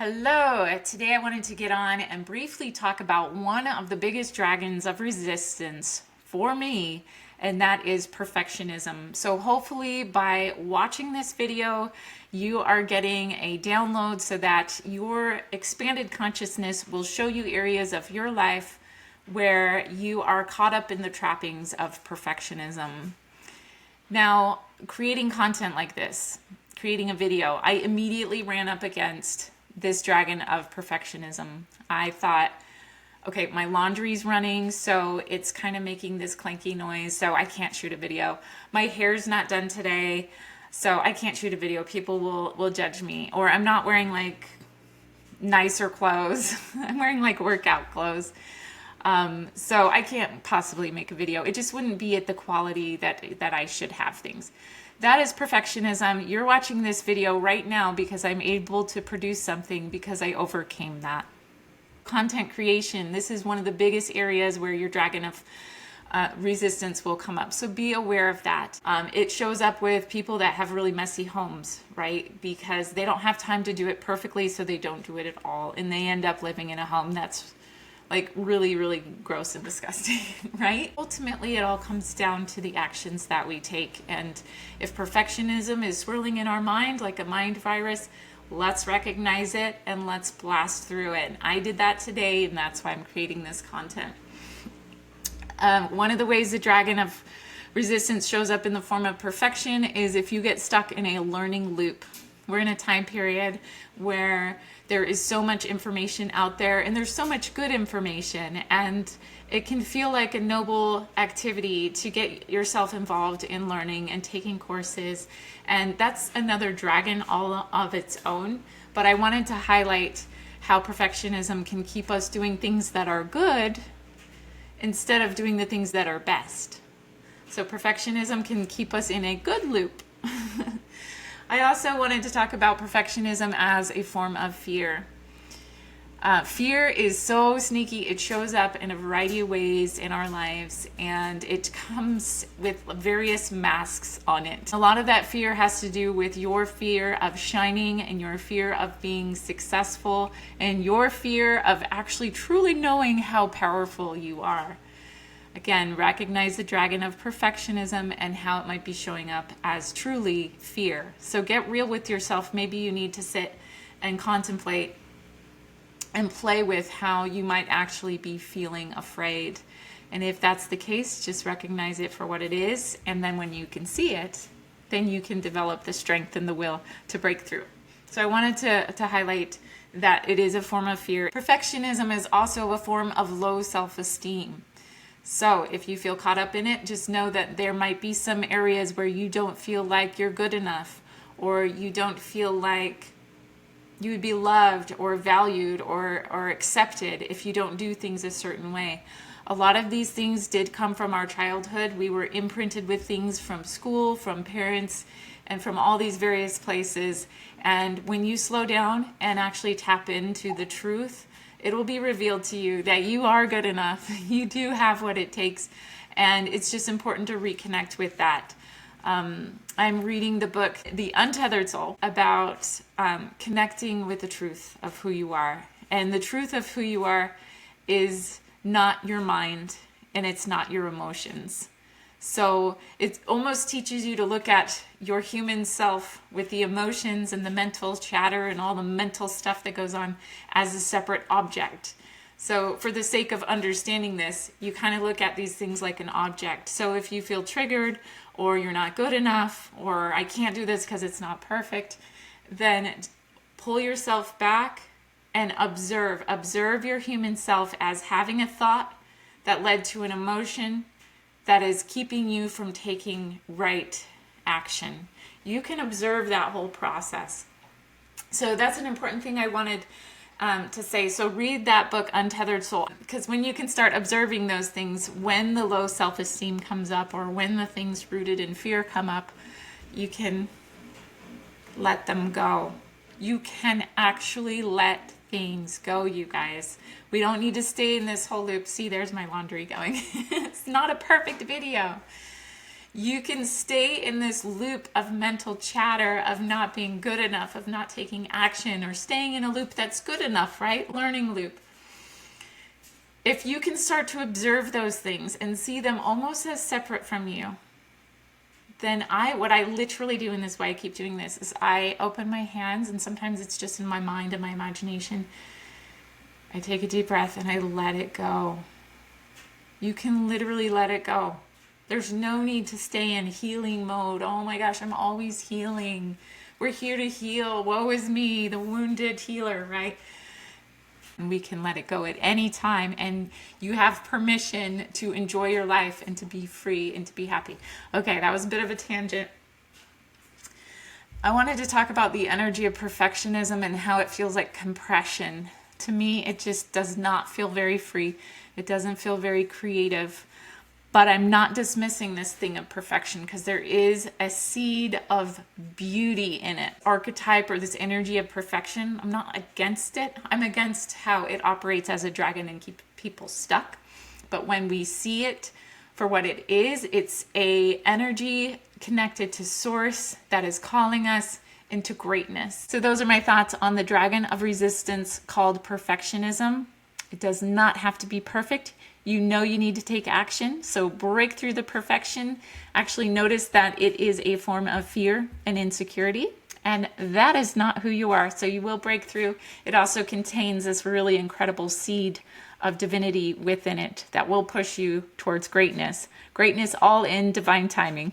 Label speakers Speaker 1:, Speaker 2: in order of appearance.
Speaker 1: Hello, today I wanted to get on and briefly talk about one of the biggest dragons of resistance for me, and that is perfectionism. So hopefully by watching this video, you are getting a download so that your expanded consciousness will show you areas of your life where you are caught up in the trappings of perfectionism. Now, creating content like this, creating a video, I immediately ran up against this dragon of perfectionism. I thought, okay, my laundry's running, so it's kind of making this clanky noise, so I can't shoot a video. My hair's not done today, so I can't shoot a video. People will judge me. Or I'm not wearing like nicer clothes. I'm wearing like workout clothes. So I can't possibly make a video. It just wouldn't be at the quality that I should have things. That is perfectionism. You're watching this video right now because I'm able to produce something because I overcame that. Content creation, this is one of the biggest areas where your dragon of resistance will come up. So be aware of that. It shows up with people that have really messy homes, right? Because they don't have time to do it perfectly, so they don't do it at all. And they end up living in a home that's like really, really gross and disgusting, right? Ultimately, it all comes down to the actions that we take. And if perfectionism is swirling in our mind like a mind virus, let's recognize it and let's blast through it. I did that today, and that's why I'm creating this content. One of the ways the dragon of resistance shows up in the form of perfection is if you get stuck in a learning loop. We're in a time period where there is so much information out there, and there's so much good information, and it can feel like a noble activity to get yourself involved in learning and taking courses, and that's another dragon all of its own. But I wanted to highlight how perfectionism can keep us doing things that are good instead of doing the things that are best. So perfectionism can keep us in a good loop. I also wanted to talk about perfectionism as a form of fear. Fear is so sneaky. It shows up in a variety of ways in our lives, and it comes with various masks on it. A lot of that fear has to do with your fear of shining and your fear of being successful and your fear of actually truly knowing how powerful you are. Again, recognize the dragon of perfectionism and how it might be showing up as truly fear. So get real with yourself. Maybe you need to sit and contemplate and play with how you might actually be feeling afraid. And if that's the case, just recognize it for what it is. And then when you can see it, then you can develop the strength and the will to break through. So I wanted to highlight that it is a form of fear. Perfectionism is also a form of low self-esteem. So if you feel caught up in it, just know that there might be some areas where you don't feel like you're good enough, or you don't feel like you would be loved or valued or accepted if you don't do things a certain way. A lot of these things did come from our childhood. We were imprinted with things from school, from parents, and from all these various places. And when you slow down and actually tap into the truth, it will be revealed to you that you are good enough. You do have what it takes. And it's just important to reconnect with that. I'm reading the book, The Untethered Soul, about connecting with the truth of who you are. And the truth of who you are is not your mind, and it's not your emotions. So it almost teaches you to look at your human self with the emotions and the mental chatter and all the mental stuff that goes on as a separate object. So for the sake of understanding this, you kind of look at these things like an object. So if you feel triggered, or you're not good enough, or I can't do this because it's not perfect, then pull yourself back and observe. Observe your human self as having a thought that led to an emotion that is keeping you from taking right action. You can observe that whole process. So that's an important thing I wanted to say. So read that book, Untethered Soul, because when you can start observing those things, when the low self-esteem comes up, or when the things rooted in fear come up, you can let them go. You can actually let things go, you guys. We don't need to stay in this whole loop. See, there's my laundry going. It's not a perfect video. You can stay in this loop of mental chatter of not being good enough, of not taking action, or staying in a loop that's good enough, right? Learning loop. If you can start to observe those things and see them almost as separate from you, then what I literally do, and this is why I keep doing this, is I open my hands, and sometimes it's just in my mind and my imagination. I take a deep breath and I let it go. You can literally let it go. There's no need to stay in healing mode. Oh my gosh, I'm always healing. We're here to heal. Woe is me, the wounded healer, right? And we can let it go at any time, and you have permission to enjoy your life and to be free and to be happy. Okay, that was a bit of a tangent. I wanted to talk about the energy of perfectionism and how it feels like compression. To me, it just does not feel very free. It doesn't feel very creative. But I'm not dismissing this thing of perfection, because there is a seed of beauty in it. Archetype, or this energy of perfection, I'm not against it. I'm against how it operates as a dragon and keep people stuck. But when we see it for what it is, it's a energy connected to source that is calling us into greatness. So those are my thoughts on the dragon of resistance called perfectionism. It does not have to be perfect. You know you need to take action, so break through the perfection. Actually notice that it is a form of fear and insecurity, and that is not who you are, so you will break through. It also contains this really incredible seed of divinity within it that will push you towards greatness. Greatness all in divine timing.